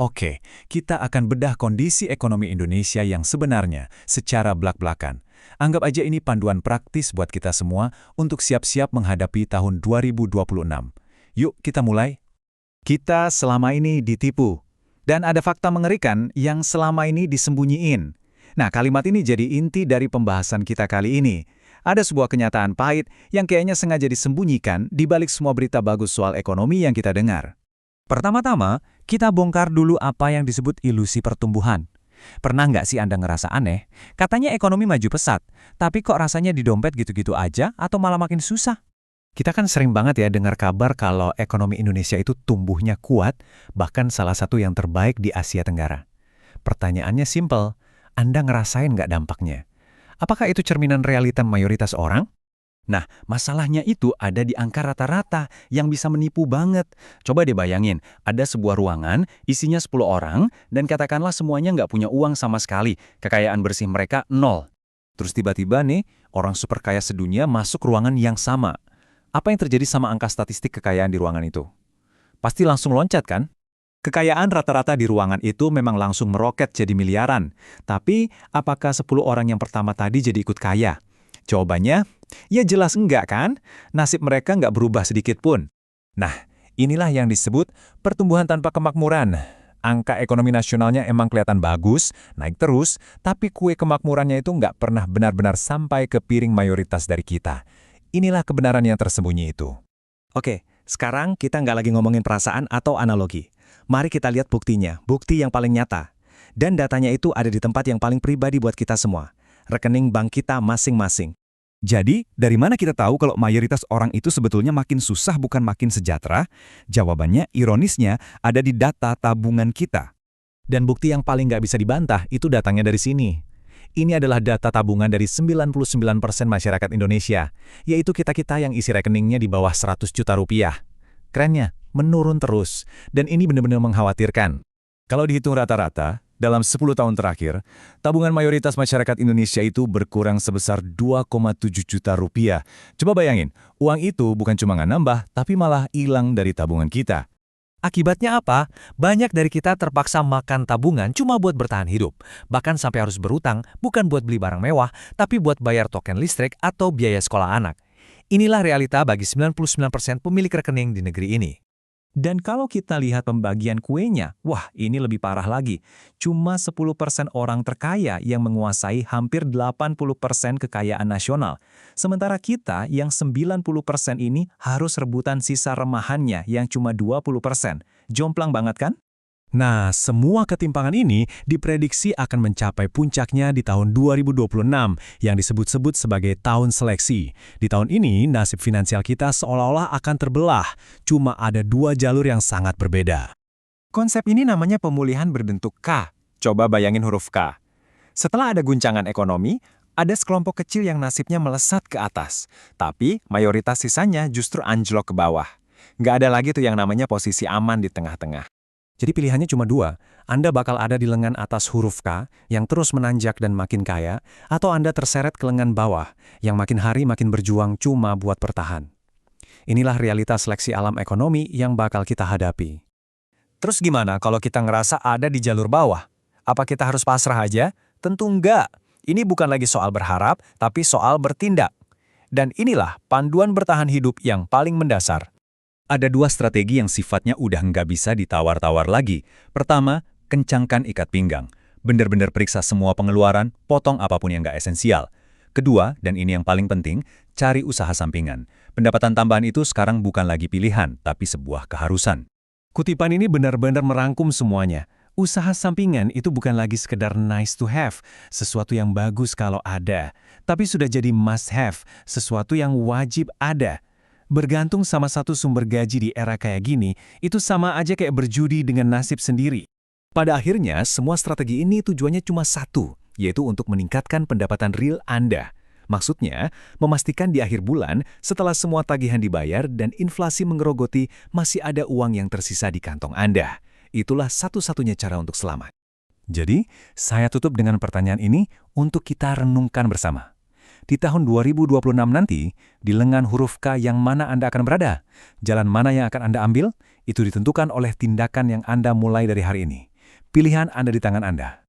Oke, kita akan bedah kondisi ekonomi Indonesia yang sebenarnya secara blak-blakan. Anggap aja ini panduan praktis buat kita semua untuk siap-siap menghadapi tahun 2026. Yuk kita mulai. Kita selama ini ditipu. Dan ada fakta mengerikan yang selama ini disembunyiin. Nah, kalimat ini jadi inti dari pembahasan kita kali ini. Ada sebuah kenyataan pahit yang kayaknya sengaja disembunyikan di balik semua berita bagus soal ekonomi yang kita dengar. Pertama-tama, kita bongkar dulu apa yang disebut ilusi pertumbuhan. Pernah nggak sih Anda ngerasa aneh? Katanya ekonomi maju pesat, tapi kok rasanya di dompet gitu-gitu aja atau malah makin susah? Kita kan sering banget ya dengar kabar kalau ekonomi Indonesia itu tumbuhnya kuat, bahkan salah satu yang terbaik di Asia Tenggara. Pertanyaannya simpel, Anda ngerasain nggak dampaknya? Apakah itu cerminan realita mayoritas orang? Nah, masalahnya itu ada di angka rata-rata yang bisa menipu banget. Coba deh bayangin, ada sebuah ruangan, isinya 10 orang, dan katakanlah semuanya nggak punya uang sama sekali, kekayaan bersih mereka 0. Terus tiba-tiba nih, orang super kaya sedunia masuk ruangan yang sama. Apa yang terjadi sama angka statistik kekayaan di ruangan itu? Pasti langsung loncat kan? Kekayaan rata-rata di ruangan itu memang langsung meroket jadi miliaran. Tapi, apakah 10 orang yang pertama tadi jadi ikut kaya? Jawabannya, ya jelas enggak kan? Nasib mereka nggak berubah sedikit pun. Nah, inilah yang disebut pertumbuhan tanpa kemakmuran. Angka ekonomi nasionalnya emang kelihatan bagus, naik terus, tapi kue kemakmurannya itu nggak pernah benar-benar sampai ke piring mayoritas dari kita. Inilah kebenaran yang tersembunyi itu. Oke, sekarang kita nggak lagi ngomongin perasaan atau analogi. Mari kita lihat buktinya, bukti yang paling nyata. Dan datanya itu ada di tempat yang paling pribadi buat kita semua. Rekening bank kita masing-masing. Jadi, dari mana kita tahu kalau mayoritas orang itu sebetulnya makin susah bukan makin sejahtera? Jawabannya, ironisnya, ada di data tabungan kita. Dan bukti yang paling nggak bisa dibantah itu datangnya dari sini. Ini adalah data tabungan dari 99% masyarakat Indonesia, yaitu kita-kita yang isi rekeningnya di bawah 100 juta rupiah. Kerennya, menurun terus, dan ini benar-benar mengkhawatirkan. Kalau dihitung rata-rata, dalam 10 tahun terakhir, tabungan mayoritas masyarakat Indonesia itu berkurang sebesar 2,7 juta rupiah. Coba bayangin, uang itu bukan cuma nggak nambah, tapi malah hilang dari tabungan kita. Akibatnya apa? Banyak dari kita terpaksa makan tabungan cuma buat bertahan hidup. Bahkan sampai harus berutang, bukan buat beli barang mewah, tapi buat bayar token listrik atau biaya sekolah anak. Inilah realita bagi 99% pemilik rekening di negeri ini. Dan kalau kita lihat pembagian kuenya, wah ini lebih parah lagi. Cuma 10% orang terkaya yang menguasai hampir 80% kekayaan nasional. Sementara kita yang 90% ini harus rebutan sisa remahannya yang cuma 20%. Jomplang banget kan? Nah, semua ketimpangan ini diprediksi akan mencapai puncaknya di tahun 2026 yang disebut-sebut sebagai tahun seleksi. Di tahun ini, nasib finansial kita seolah-olah akan terbelah. Cuma ada 2 jalur yang sangat berbeda. Konsep ini namanya pemulihan berbentuk K. Coba bayangin huruf K. Setelah ada guncangan ekonomi, ada sekelompok kecil yang nasibnya melesat ke atas. Tapi mayoritas sisanya justru anjlok ke bawah. Nggak ada lagi tuh yang namanya posisi aman di tengah-tengah. Jadi pilihannya cuma 2, Anda bakal ada di lengan atas huruf K yang terus menanjak dan makin kaya, atau Anda terseret ke lengan bawah yang makin hari makin berjuang cuma buat bertahan. Inilah realitas seleksi alam ekonomi yang bakal kita hadapi. Terus gimana kalau kita ngerasa ada di jalur bawah? Apa kita harus pasrah aja? Tentu enggak. Ini bukan lagi soal berharap, tapi soal bertindak. Dan inilah panduan bertahan hidup yang paling mendasar. Ada 2 strategi yang sifatnya udah nggak bisa ditawar-tawar lagi. Pertama, kencangkan ikat pinggang. Bener-bener periksa semua pengeluaran, potong apapun yang nggak esensial. Kedua, dan ini yang paling penting, cari usaha sampingan. Pendapatan tambahan itu sekarang bukan lagi pilihan, tapi sebuah keharusan. Kutipan ini benar-benar merangkum semuanya. Usaha sampingan itu bukan lagi sekedar nice to have, sesuatu yang bagus kalau ada. Tapi sudah jadi must have, sesuatu yang wajib ada. Bergantung sama satu sumber gaji di era kayak gini, itu sama aja kayak berjudi dengan nasib sendiri. Pada akhirnya, semua strategi ini tujuannya cuma satu, yaitu untuk meningkatkan pendapatan real Anda. Maksudnya, memastikan di akhir bulan, setelah semua tagihan dibayar dan inflasi mengerogoti, masih ada uang yang tersisa di kantong Anda. Itulah satu-satunya cara untuk selamat. Jadi, saya tutup dengan pertanyaan ini untuk kita renungkan bersama. Di tahun 2026 nanti, di lengan huruf K yang mana Anda akan berada? Jalan mana yang akan Anda ambil? Itu ditentukan oleh tindakan yang Anda mulai dari hari ini. Pilihan Anda di tangan Anda.